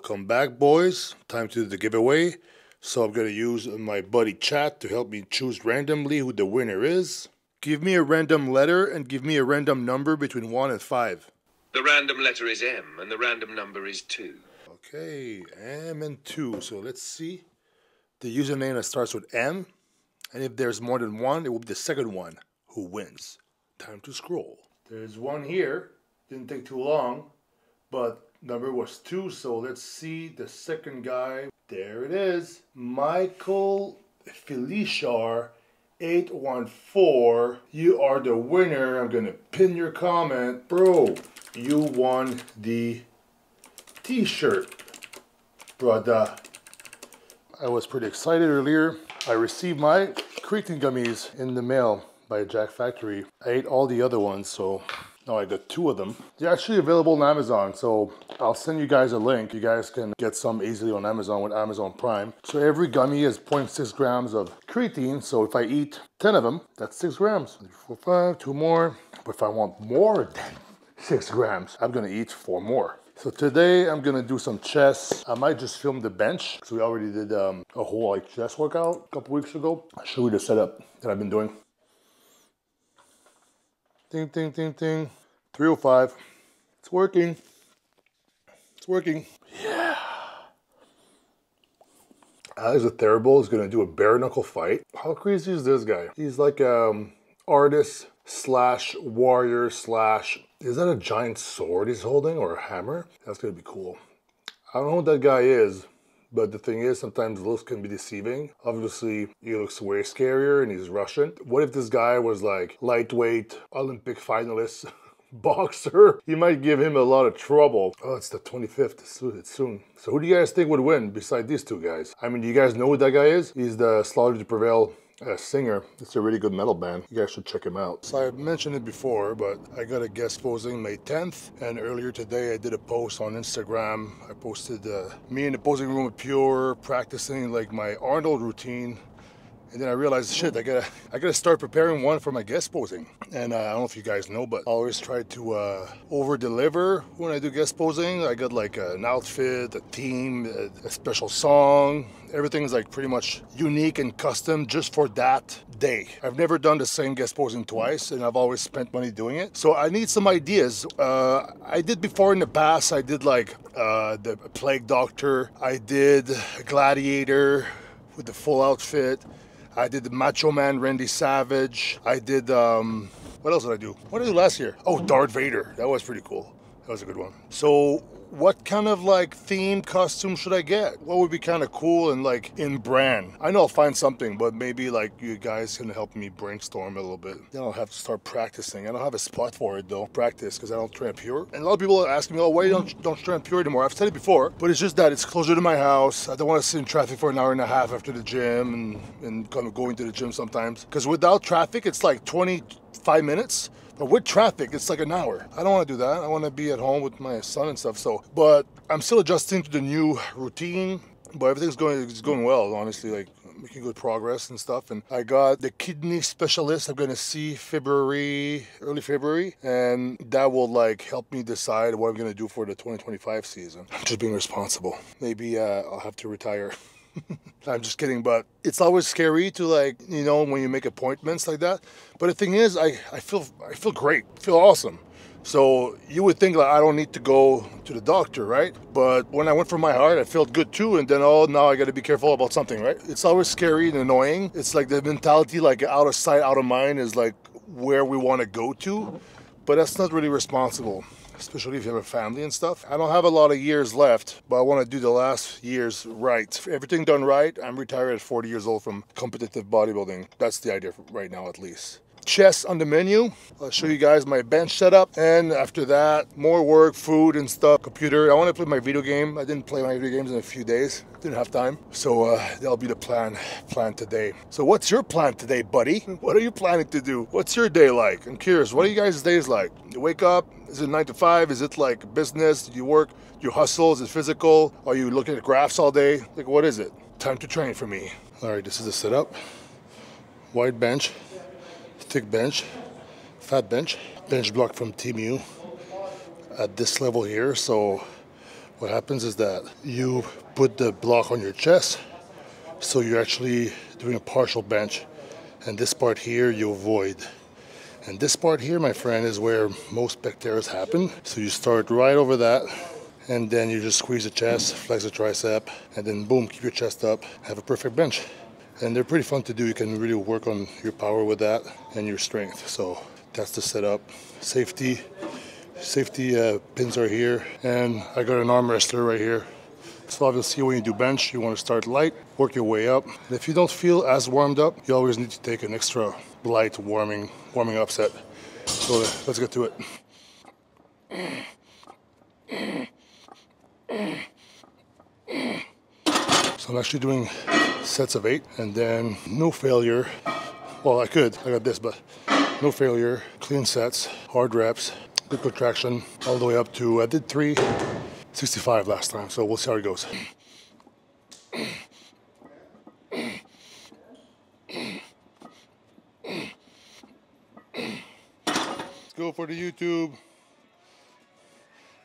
Welcome back, boys. Time to do the giveaway. So I'm going to use my buddy chat to help me choose randomly who the winner is. Give me a random letter and give me a random number between 1 and 5. The random letter is M and the random number is 2. Okay, M and 2. So let's see. The username that starts with M. And if there's more than one, it will be the second one who wins. Time to scroll. There's one here. Didn't take too long. But number was 2, so let's see the second guy. There it is. Michael Feliciar 814. You are the winner. I'm gonna pin your comment. Bro, you won the t-shirt, brother. I was pretty excited earlier. I received my creatine gummies in the mail by Jack Factory. I ate all the other ones, so now I got 2 of them. They're actually available on Amazon, so I'll send you guys a link. You guys can get some easily on Amazon with Amazon Prime. So every gummy is 0.6 grams of creatine, so if I eat 10 of them, that's 6 grams. 3, 4, 5, 2 more. But if I want more than 6 grams, I'm gonna eat 4 more. So today I'm gonna do some chest. I might just film the bench, because we already did a whole chest workout a couple weeks ago. I'll show you the setup that I've been doing. Ding, ding, ding, ding. 305. It's working. It's working. Yeah. Alex Terrible is going to do a bare knuckle fight. How crazy is this guy? He's like artist slash warrior slash... Is that a giant sword he's holding or a hammer? That's going to be cool. I don't know who that guy is. But the thing is, sometimes looks can be deceiving. Obviously, he looks way scarier and he's Russian. What if this guy was like lightweight, Olympic finalist, boxer? He might give him a lot of trouble. Oh, it's the 25th. It's soon. So who do you guys think would win beside these 2 guys? I mean, do you guys know who that guy is? He's the Slaughter to Prevail singer. It's a really good metal band. You guys should check him out. So I mentioned it before, but I got a guest posing May 10th, and earlier today I did a post on Instagram. I posted me in the posing room with Pure practicing like my Arnold routine. And then I realized, shit, I gotta start preparing one for my guest posing. And I don't know if you guys know, but I always try to over-deliver when I do guest posing. I got like an outfit, a theme, a special song. Everything's like pretty much unique and custom just for that day. I've never done the same guest posing twice, and I've always spent money doing it. So I need some ideas. I did before in the past, I did like the Plague Doctor. I did Gladiator with the full outfit. I did the Macho Man Randy Savage. I did, what else did I do? What did I do last year? Oh, Darth Vader. That was pretty cool. That was a good one. So what kind of like theme costume should I get? What would be kind of cool and like in brand? I know I'll find something, but maybe like you guys can help me brainstorm a little bit. Then I'll have to start practicing. I don't have a spot for it though, practice, because I don't train Pure. And a lot of people are asking me, oh, why don't you train Pure anymore? I've said it before, but it's just that it's closer to my house. I don't want to sit in traffic for an hour and a half after the gym and kind of going to the gym sometimes. Because without traffic, it's like 25 minutes. But with traffic, it's like an hour. I don't want to do that. I want to be at home with my son and stuff. So, but I'm still adjusting to the new routine. But everything's going well, honestly. Like making good progress and stuff. And I got the kidney specialist I'm going to see early February. And that will like help me decide what I'm going to do for the 2025 season. I'm just being responsible. Maybe I'll have to retire. I'm just kidding, but it's always scary to like, you know, when you make appointments like that. But the thing is, I feel great, I feel awesome. So you would think like I don't need to go to the doctor, right? But when I went for my heart, I felt good too. And then, oh, now I got to be careful about something, right? It's always scary and annoying. It's like the mentality, like out of sight, out of mind is like where we want to go to. But that's not really responsible, especially if you have a family and stuff. I don't have a lot of years left, but I want to do the last years right. Everything done right, I'm retired at 40 years old from competitive bodybuilding. That's the idea right now, at least. Chest on the menu. I'll show you guys my bench setup. And after that, more work, food and stuff, computer. I want to play my video game. I didn't play my video games in a few days. Didn't have time. So that'll be the plan today. So what's your plan today, buddy? What are you planning to do? What's your day like? I'm curious, what are you guys' days like? You wake up, is it 9 to 5? Is it like business? Do you work? You hustle? Is it physical? Are you looking at graphs all day? Like, what is it? Time to train for me. All right, this is the setup. Wide bench. Thick bench, fat bench block from Team U at this level here. So What happens is that you put the block on your chest, so you're actually doing a partial bench. And this part here you avoid. And this part here, my friend, is where most back tears happen. So you start right over that, and then you just squeeze the chest, flex the tricep, and then boom, keep your chest up, have a perfect bench. And they're pretty fun to do. You can really work on your power with that and your strength. So that's the setup. Safety pins are here, and I got an arm wrestler right here. So obviously when you do bench, you want to start light, work your way up. And if you don't feel as warmed up, you always need to take an extra light warming up set. So let's get to it. So I'm actually doing sets of 8, and then no failure. Well, I got this, but no failure, clean sets, hard reps, good contraction, all the way up to, I did 365 last time, so we'll see how it goes. Let's go for the YouTube.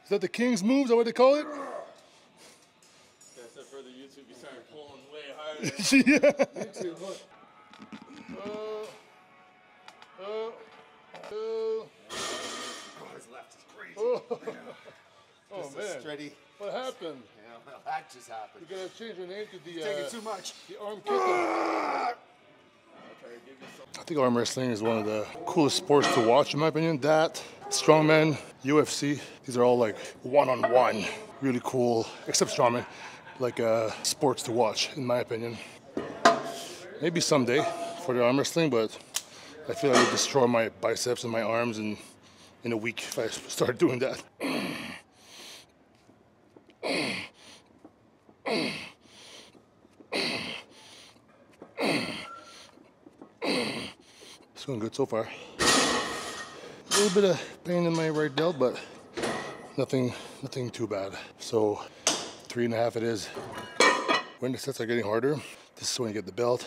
Is that the King's move? Is that what they call it? Except for the YouTube, you started pulling way harder. Yeah. YouTube, look. Oh, His left is crazy. oh man. Steady. What happened? Yeah, well, that just happened. You gotta change your name to the Taking too much. the arm kitten. I think arm wrestling is one of the coolest sports to watch, in my opinion. That, strongman, UFC, these are all like one-on-one, really cool, except strongman, like sports to watch, in my opinion. Maybe someday for the arm wrestling, but I feel like I would destroy my biceps and my arms in a week if I start doing that. It's going good so far. A little bit of pain in my right delt, but nothing too bad. So 3.5 it is. When the sets are getting harder, this is when you get the belt,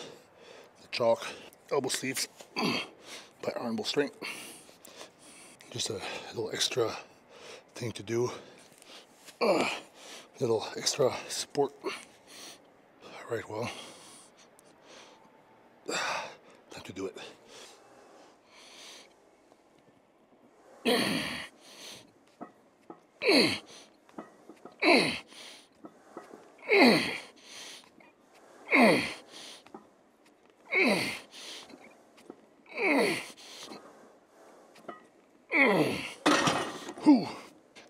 the chalk, elbow sleeves, by arm strength. Just a little extra thing to do. Little extra support. All right, well, time to do it.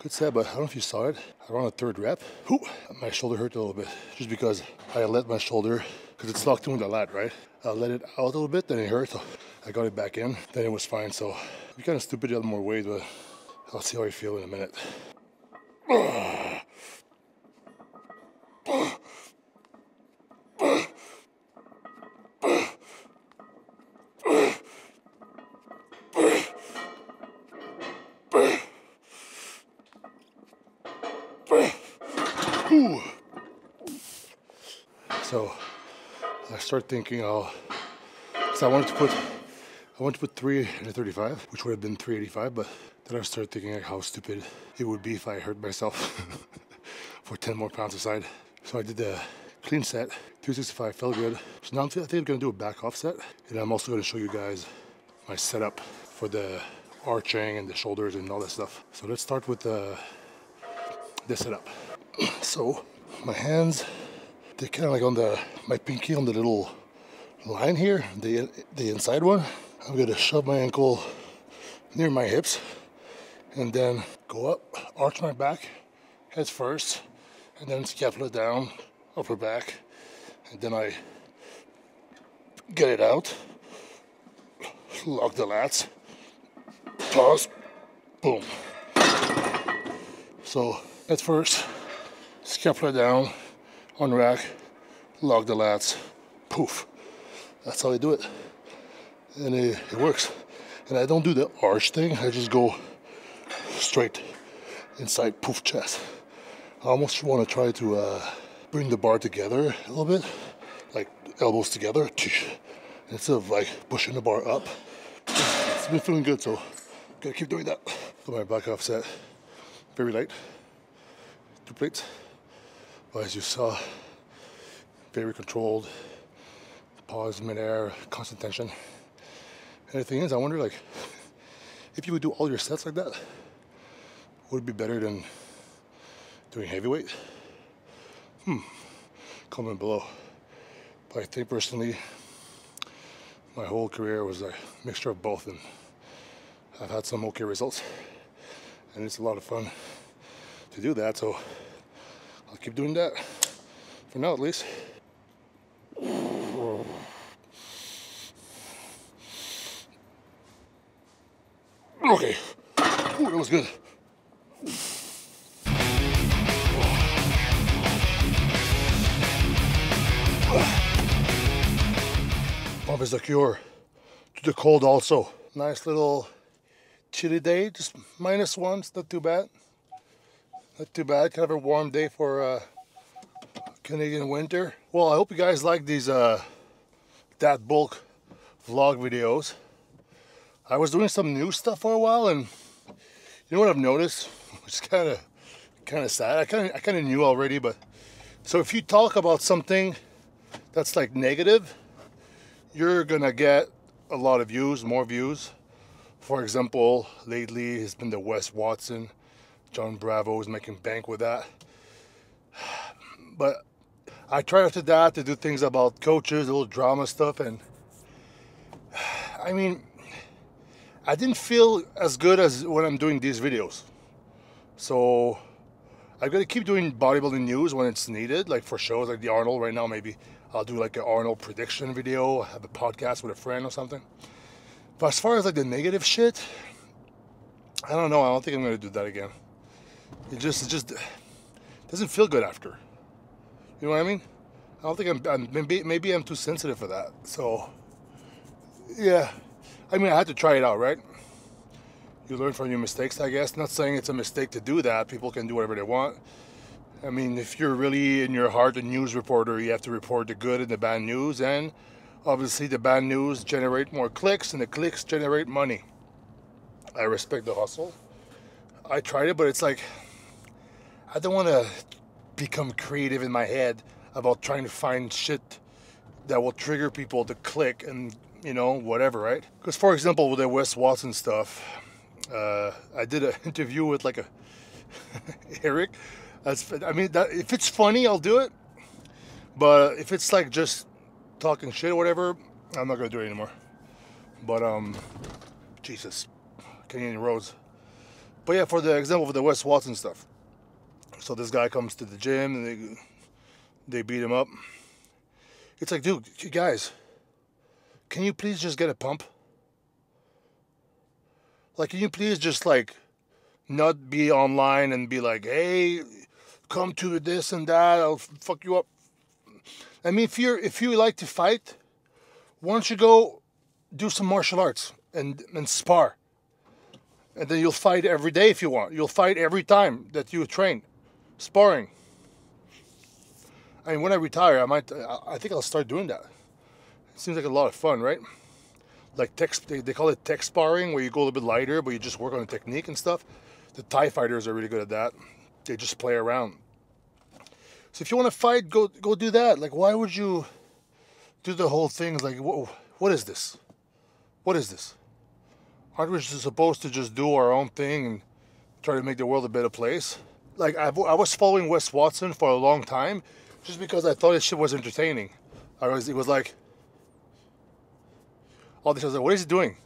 Good set, but I don't know if you saw it. Around the 3rd rep, my shoulder hurt a little bit, just because I let my shoulder, because it's locked in with the lat, right? I let it out a little bit, then it hurt. So I got it back in, then it was fine. So it'd be kind of stupid to add more weight, but I'll see how I feel in a minute. So I start thinking, because I wanted to put 3 in a 35, which would have been 385, but then I started thinking like how stupid it would be if I hurt myself for 10 more pounds aside. So I did the clean set, 265, felt good. So now I think I'm gonna do a back off set, and I'm also gonna show you guys my setup for the arching and the shoulders and all that stuff. So let's start with this setup. So my hands, they're kind of like on my pinky on the little line here, the inside one. I'm gonna shove my ankle near my hips and then go up, arch my back, head first, and then scapula down, upper back, and then I get it out, lock the lats, pause, boom. So head first, scapula down, on rack, lock the lats, poof. That's how I do it. And it works. And I don't do the arch thing, I just go straight inside, poof, chest. I almost want to try to bring the bar together a little bit, like elbows together, instead of like pushing the bar up. It's been feeling good, so gotta keep doing that. So my back off set, very light, 2 plates. But as you saw, very controlled, pause midair, constant tension. And the thing is, I wonder, like, if you would do all your sets like that, would it be better than doing heavyweight? Comment below. But I think personally, my whole career was a mixture of both, and I've had some okay results, and it's a lot of fun to do that, so I'll keep doing that for now at least. Okay. Ooh, that was good. Pump is the cure to the cold also. Nice little chilly day, just -1, it's not too bad. Not too bad, kind of a warm day for Canadian winter. Well, I hope you guys like these that bulk vlog videos. I was doing some new stuff for a while, and you know what I've noticed, which is kind of sad. I kind of knew already, but so if you talk about something that's like negative, you're gonna get a lot of views, more views. For example, lately it's been the Wes Watson, John Bravo is making bank with that. But I tried after that to do things about coaches, a little drama stuff, and I mean, I didn't feel as good as when I'm doing these videos. So I've got to keep doing bodybuilding news when it's needed, like for shows like the Arnold. Right now, maybe I'll do like an Arnold prediction video, have a podcast with a friend or something. But as far as like the negative shit, I don't know. I don't think I'm going to do that again. It just doesn't feel good after. You know what I mean? I don't think maybe I'm too sensitive for that. So yeah, I mean, I had to try it out, right? You learn from your mistakes, I guess. Not saying it's a mistake to do that. People can do whatever they want. I mean, if you're really in your heart a news reporter, you have to report the good and the bad news, and obviously the bad news generate more clicks, and the clicks generate money. I respect the hustle. I tried it, but it's like, I don't want to become creative in my head about trying to find shit that will trigger people to click and, you know, whatever, right? Because, for example, with the Wes Watson stuff, I did an interview with like a Eric. I mean, if it's funny, I'll do it. But if it's like just talking shit or whatever, I'm not gonna do it anymore. But Jesus, Canadian roads. But yeah, for the example of the Wes Watson stuff. So this guy comes to the gym and they beat him up. It's like, dude, you guys, can you please just get a pump? Like, can you please just like not be online and be like, hey, come to this and that, I'll fuck you up. I mean, if you like to fight, why don't you go do some martial arts and spar? And then you'll fight every day if you want. You'll fight every time that you train. Sparring. I mean, when I retire, I think I'll start doing that. It seems like a lot of fun, right? Like they call it tech sparring, where you go a little bit lighter, but you just work on the technique and stuff. The Thai fighters are really good at that. They just play around. So if you want to fight, go do that. Like, why would you do the whole thing? Like, what is this? What is this? Aren't we just supposed to just do our own thing and try to make the world a better place? Like, I was following Wes Watson for a long time just because I thought his shit was entertaining. It was like, all this, I was like, what is he doing?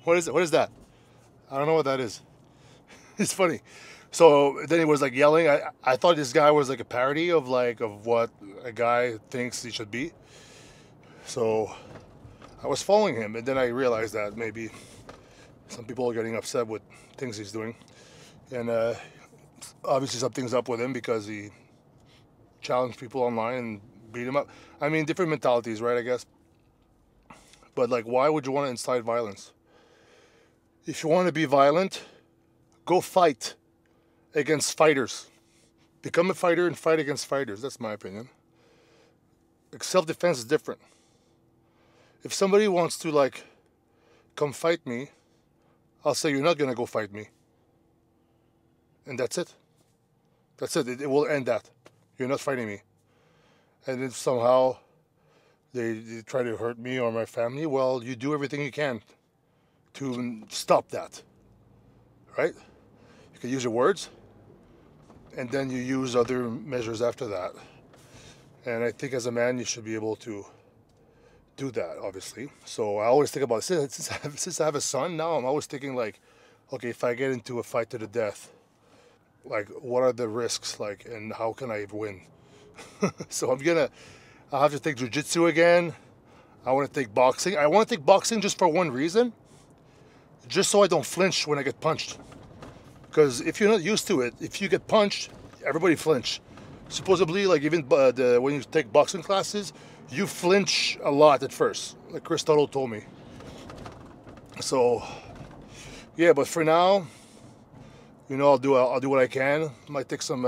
What is that? I don't know what that is. It's funny. So then he was like yelling. I thought this guy was like a parody of what a guy thinks he should be. So I was following him, and then I realized that maybe some people are getting upset with things he's doing. And obviously something's up with him because he challenged people online and beat him up. I mean, different mentalities, right, I guess. But like, why would you want to incite violence? If you want to be violent, go fight against fighters. Become a fighter and fight against fighters. That's my opinion. Self-defense is different. If somebody wants to like come fight me, I'll say, you're not going to go fight me. And that's it. That's it. It will end that. You're not fighting me. And if somehow they try to hurt me or my family, well, you do everything you can to stop that, right? You can use your words, and then you use other measures after that. And I think as a man, you should be able to do that, obviously. So I always think about it. Since I have a son now, I'm always thinking like, okay, if I get into a fight to the death, like what are the risks, like, and how can I win? So I'll have to take jiu-jitsu again. I want to take boxing. I want to take boxing just for one reason, just so I don't flinch when I get punched. Because if you're not used to it, if you get punched, everybody flinch. Supposedly, like even when you take boxing classes, you flinch a lot at first, like Chris Tuttle told me. So, yeah, but for now, you know, I'll do what I can. Might take some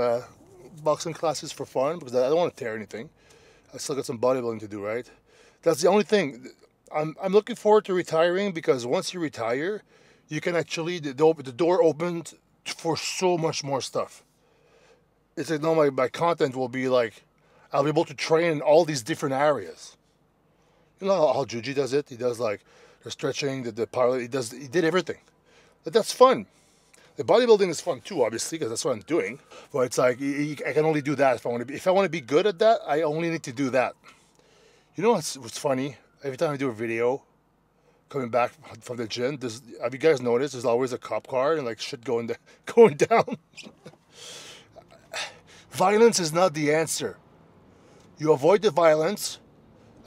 boxing classes for fun because I don't want to tear anything. I still got some bodybuilding to do, right? That's the only thing. I'm looking forward to retiring because once you retire, you can actually the door opens for so much more stuff. It's like, no, my content will be like, I'll be able to train in all these different areas. You know how Juji does it? He does like the stretching, the power, he did everything. But that's fun. The bodybuilding is fun too, obviously, because that's what I'm doing. But it's like, I can only do that if I want to be. If I want to be good at that, I only need to do that. You know what's funny? Every time I do a video, coming back from the gym, have you guys noticed there's always a cop car and like shit going down? Violence is not the answer. You avoid the violence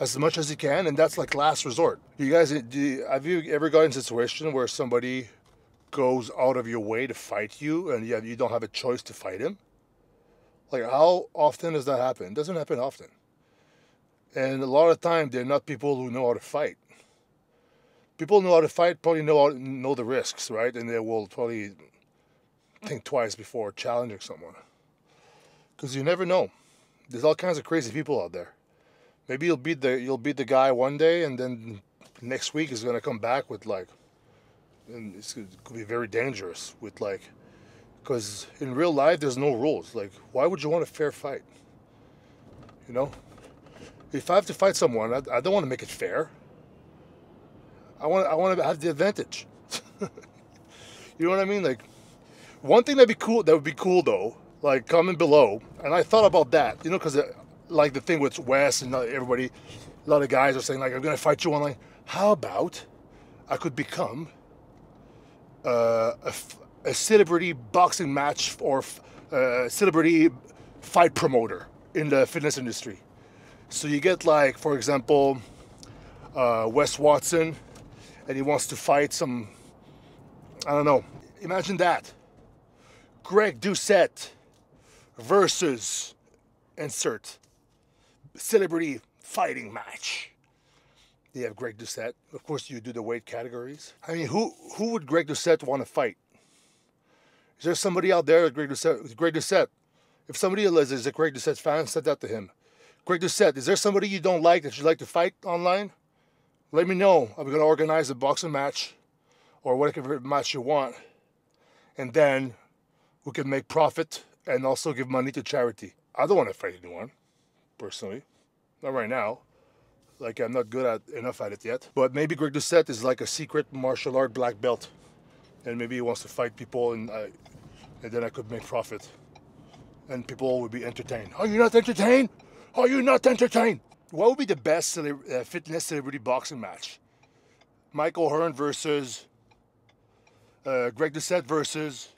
as much as you can, and that's like last resort. Have you ever gotten in a situation where somebody goes out of your way to fight you and you don't have a choice to fight him? Like, how often does that happen? It doesn't happen often. And a lot of the time, they're not people who know how to fight. People who know how to fight probably know the risks, right? And they will probably think twice before challenging someone. Because you never know. There's all kinds of crazy people out there. Maybe you'll beat the guy one day, and then next week he's gonna come back with like, and it could be very dangerous with like, because in real life there's no rules. Like, why would you want a fair fight? You know, if I have to fight someone, I don't want to make it fair. I want to have the advantage. You know what I mean? Like, one thing that would be cool though. Like, comment below, and I thought about that, you know, because like the thing with Wes and everybody, a lot of guys are saying like, I'm gonna fight you online. How about I could become a celebrity boxing match or celebrity fight promoter in the fitness industry? So you get like, for example, Wes Watson, and he wants to fight some, I don't know. Imagine that. Greg Doucette versus insert celebrity fighting match. You have Greg Doucette. Of course, you do the weight categories. I mean, who would Greg Doucette want to fight? Is there somebody out there, Greg Doucette? If somebody is a Greg Doucette fan, send that to him. Greg Doucette, is there somebody you don't like that you'd like to fight online? Let me know. I'm going to organize a boxing match or whatever match you want. And then we can make profit and also give money to charity. I don't want to fight anyone, personally. Not right now. Like, I'm not good enough at it yet. But maybe Greg Doucette is like a secret martial art black belt. And maybe he wants to fight people, and then I could make profit. And people would be entertained. Are you not entertained? Are you not entertained? What would be the best fitness celebrity boxing match? Mike O'Hearn versus Greg Doucette versus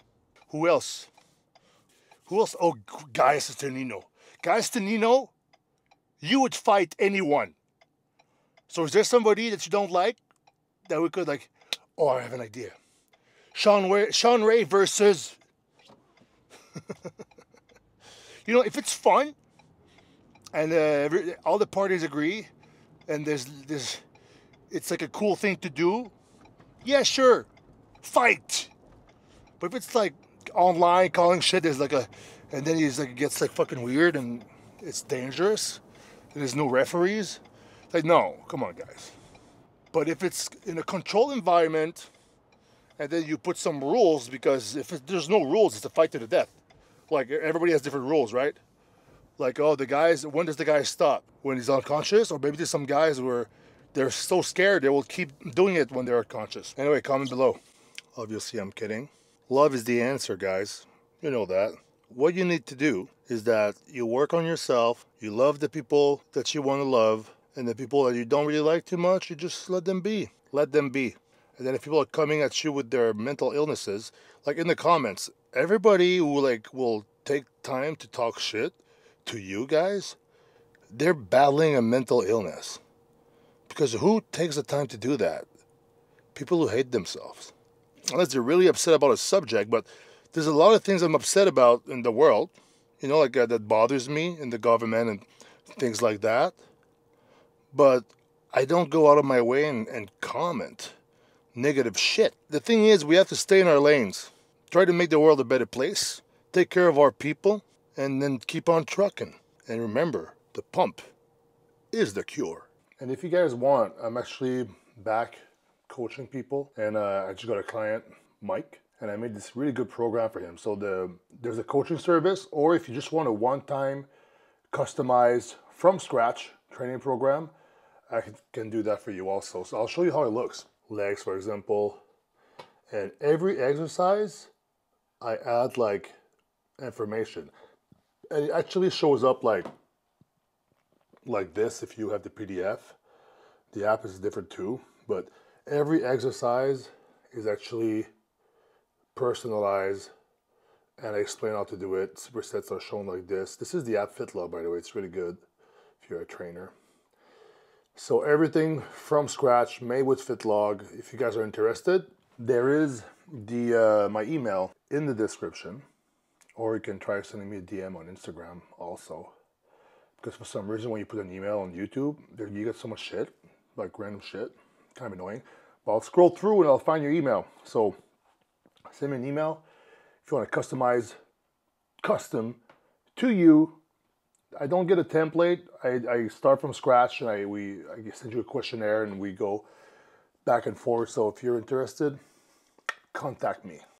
who else? Who else? Oh, Guy Stanino. Guy Stanino, you would fight anyone. So is there somebody that you don't like that we could like, oh, I have an idea. Sean Ray versus, you know, if it's fun and all the parties agree and there's it's like a cool thing to do, yeah, sure, fight. But if it's like online calling shit, there's like and then he's like, it gets like fucking weird and it's dangerous. And there's no referees. Like, no, come on, guys. But if it's in a controlled environment, and then you put some rules, because if there's no rules, it's a fight to the death. like everybody has different rules, right? Like, oh, the guys, when does the guy stop? When he's unconscious? Or maybe there's some guys where they're so scared they will keep doing it when they're unconscious. Anyway, comment below. Obviously, I'm kidding. Love is the answer, guys. You know that. What you need to do is that you work on yourself, you love the people that you want to love, and the people that you don't really like too much, you just let them be. Let them be. And then if people are coming at you with their mental illnesses, like in the comments, everybody who will take time to talk shit to you guys, they're battling a mental illness. Because who takes the time to do that? People who hate themselves. Unless they're really upset about a subject, but there's a lot of things I'm upset about in the world, you know, like that bothers me in the government and things like that. But I don't go out of my way and comment negative shit. The thing is, we have to stay in our lanes, try to make the world a better place, take care of our people, and then keep on trucking. And remember, the pump is the cure. And if you guys want, I'm actually back coaching people, and I just got a client, Mike, and I made this really good program for him. So there's a coaching service, or if you just want a one-time customized from scratch training program, I can do that for you also. So I'll show you how it looks. Legs, for example, and every exercise I add like information, and it actually shows up like this if you have the PDF. The app is different too, but every exercise is actually personalized, and I explain how to do it. Supersets are shown like this. This is the app FitLove, by the way. It's really good if you're a trainer. So everything from scratch, made with FitLog. If you guys are interested, there is my email in the description, or you can try sending me a DM on Instagram also. Because for some reason, when you put an email on YouTube, you get so much shit, like random shit, kind of annoying. But I'll scroll through and I'll find your email. So send me an email if you want to customize custom to you. I don't get a template. I start from scratch, and I send you a questionnaire and we go back and forth. So if you're interested, contact me.